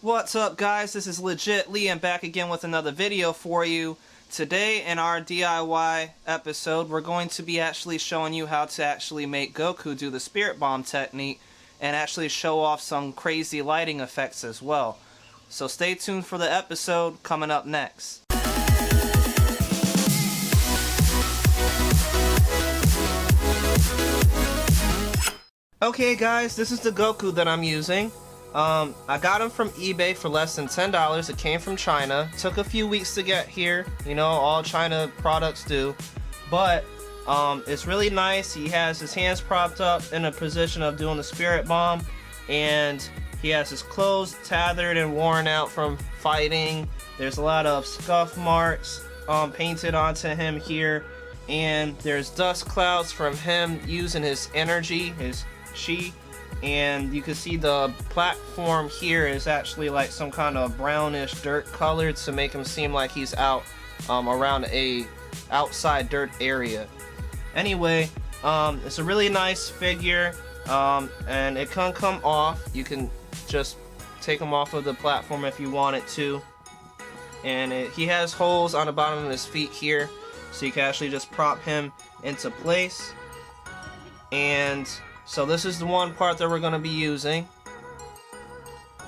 What's up, guys? This is Legit Lee and back again with another video for you. Today in our DIY episode, we're going to be actually showing you how to actually make Goku do the Spirit Bomb technique and actually show off some crazy lighting effects as well. So stay tuned for the episode coming up next. Okay guys, this is the Goku that I'm using. I got him from eBay for less than $10. It came from China. Took a few weeks to get here. You know, all China products do. But it's really nice. He has his hands propped up in a position of doing the Spirit Bomb. And he has his clothes tethered and worn out from fighting. There's a lot of scuff marks painted onto him here. And there's dust clouds from him using his energy, his chi. And you can see the platform here is actually like some kind of brownish dirt color to make him seem like he's out around a outside dirt area. Anyway, it's a really nice figure, and it can come off. You can just take him off of the platform if you wanted to. And he has holes on the bottom of his feet here, so you can actually just prop him into place. And so this is the one part that we're going to be using.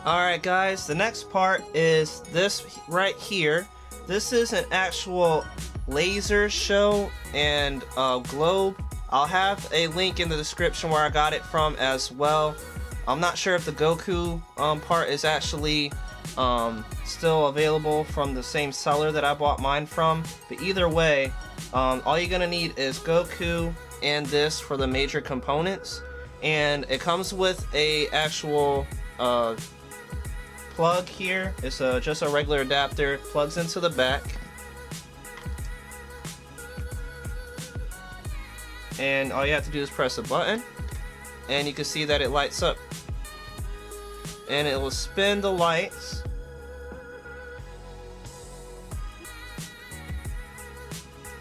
Alright guys, the next part is this right here. This is an actual laser show and globe. I'll have a link in the description where I got it from as well. I'm not sure if the Goku part is actually still available from the same seller that I bought mine from. But either way, all you're going to need is Goku and this for the major components. And it comes with a actual plug here. It's just a regular adapter. Plugs into the back. And all you have to do is press a button. And you can see that it lights up. And it will spin the lights.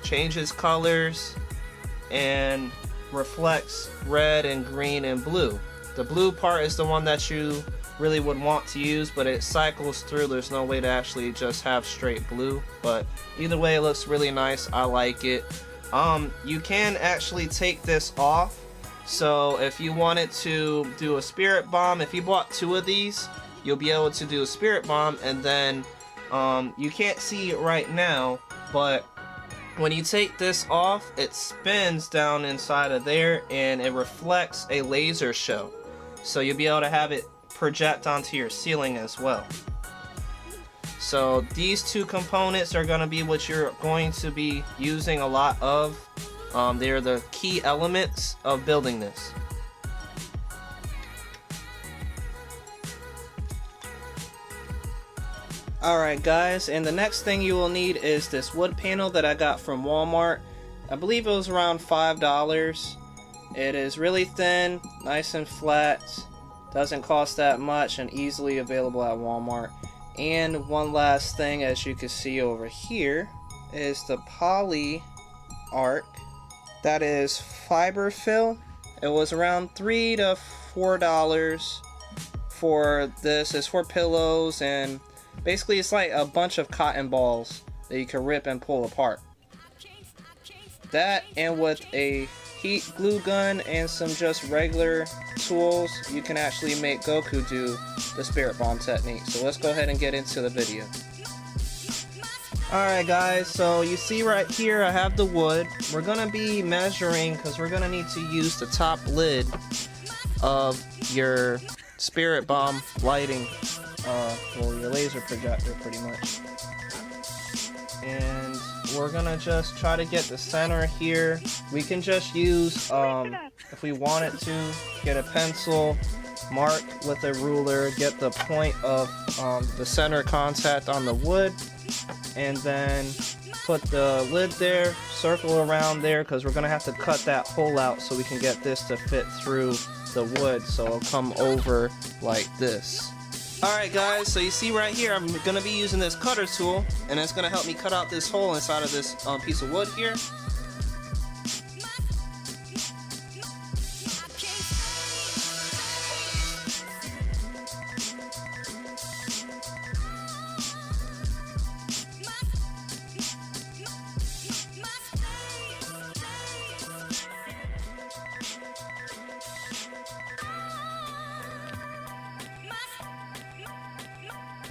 Changes colors. And reflects red and green and blue. The blue part is the one that you really would want to use, but it cycles through. There's no way to actually just have straight blue, but either way it looks really nice. I like it. You can actually take this off, so if you wanted to do a Spirit Bomb, if you bought two of these, you'll be able to do a Spirit Bomb. And then you can't see it right now, but when you take this off, it spins down inside of there and it reflects a laser show. So you'll be able to have it project onto your ceiling as well. So these two components are going to be what you're going to be using a lot of. They're the key elements of building this. Alright guys, and the next thing you will need is this wood panel that I got from Walmart. I believe it was around $5. It is really thin, nice and flat, doesn't cost that much, and easily available at Walmart. And one last thing, as you can see over here, is the poly arc. That is fiber fill. It was around $3 to $4 for this. It's for pillows, and basically it's like a bunch of cotton balls that you can rip and pull apart. That, and with a heat glue gun and some just regular tools, you can actually make Goku do the Spirit Bomb technique. So let's go ahead and get into the video. Alright guys, so you see right here I have the wood. We're going to be measuring because we're going to need to use the top lid of your Spirit Bomb lighting, well, your laser projector pretty much. And we're gonna just try to get the center here. We can just use, if we wanted to, get a pencil, mark with a ruler, get the point of the center contact on the wood, and then put the lid there, circle around there, because we're gonna have to cut that hole out so we can get this to fit through the wood, so it'll come over like this. Alright guys, so you see right here, I'm going to be using this cutter tool, and it's going to help me cut out this hole inside of this piece of wood here.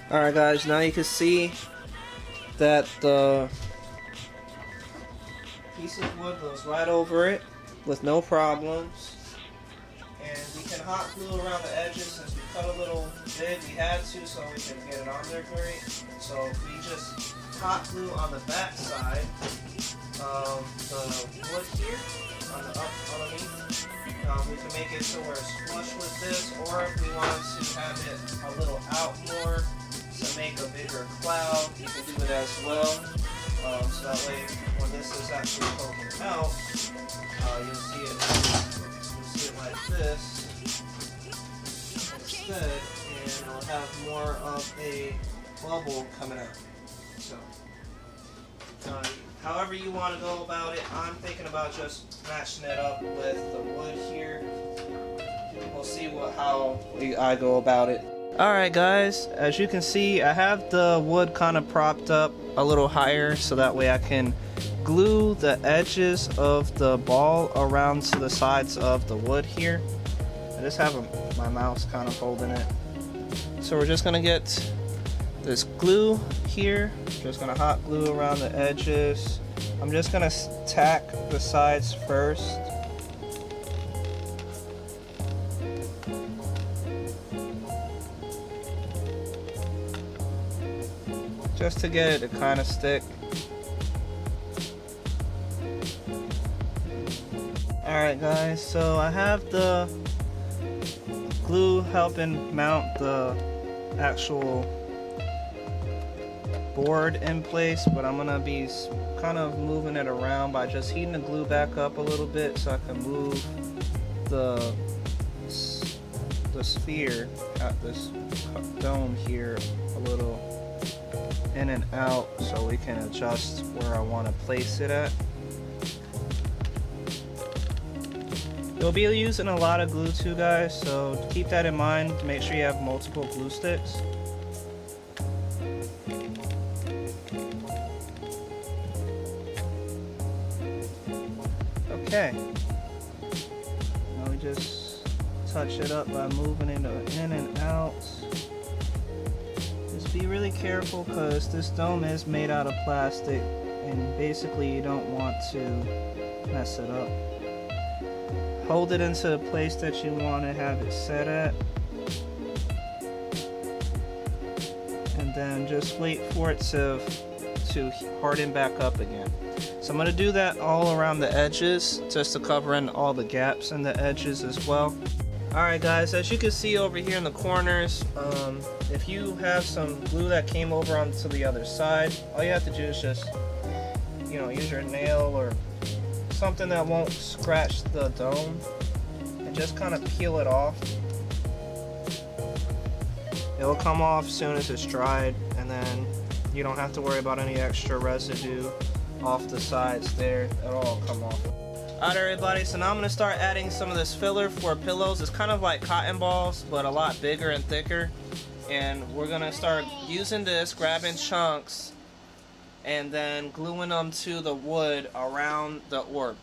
Alright guys, now you can see that the piece of wood goes right over it with no problems. And we can hot glue around the edges since we cut a little big. We had to so we can get it on there great. So we just hot glue on the back side of the wood here, on the underneath. We can make it so we're flush with this, or if we want to have it a little out more to make a bigger cloud, you can do it as well. So that way, when this is actually poking out, you'll see it like this instead, and it'll have more of a bubble coming out. So, however you want to go about it, I'm thinking about just matching it up with the wood here. We'll see how I go about it. Alright guys, as you can see, I have the wood kind of propped up a little higher so that way I can glue the edges of the ball around to the sides of the wood here. I just have my mouse kind of holding it. So we're just going to get this glue here. Just going to hot glue around the edges. I'm just going to tack the sides first. Just to get it to kind of stick. Alright guys, so I have the glue helping mount the actual board in place, but I'm gonna be kind of moving it around by just heating the glue back up a little bit so I can move the sphere at this dome here a little in and out so we can adjust where I want to place it at. You'll be using a lot of glue too guys, so keep that in mind. Make sure you have multiple glue sticks. Okay, now we just touch it up by moving it in and out. Just be really careful because this dome is made out of plastic and basically you don't want to mess it up. Hold it into the place that you want to have it set at, and then just wait for it to harden back up again. So I'm going to do that all around the edges just to cover in all the gaps in the edges as well. Alright guys, as you can see over here in the corners, if you have some glue that came over onto the other side, all you have to do is just, use your nail or something that won't scratch the dome and just kind of peel it off. It'll come off as soon as it's dried, and then you don't have to worry about any extra residue off the sides there. It'll all come off. Alright everybody, so now I'm going to start adding some of this filler for pillows. It's kind of like cotton balls, but a lot bigger and thicker. And we're going to start using this, grabbing chunks, and then gluing them to the wood around the orb.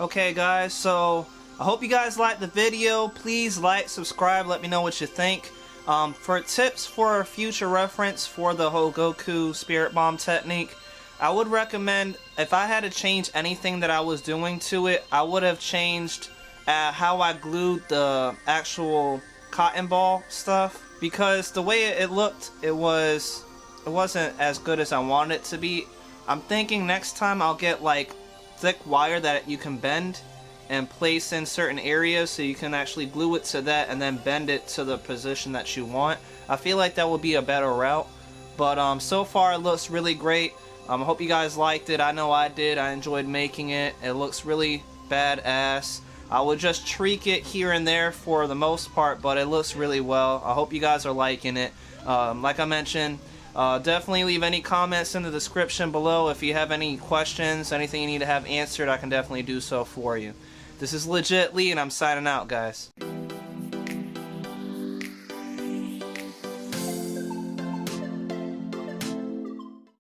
Okay guys, so I hope you guys liked the video. Please like, subscribe, let me know what you think. For tips for future reference for the whole Goku Spirit Bomb technique, I would recommend, if I had to change anything that I was doing to it, I would have changed how I glued the actual cotton ball stuff, because the way it looked, it wasn't as good as I wanted it to be. I'm thinking next time I'll get like thick wire that you can bend and place in certain areas, so you can actually glue it to that and then bend it to the position that you want. I feel like that would be a better route, but so far it looks really great. I hope you guys liked it. I know I did. I enjoyed making it. It looks really badass. I would just tweak it here and there for the most part, but it looks really well. I hope you guys are liking it. Like I mentioned, definitely leave any comments in the description below. If you have any questions, anything you need to have answered, I can definitely do so for you. This is Legit Lee, and I'm signing out, guys.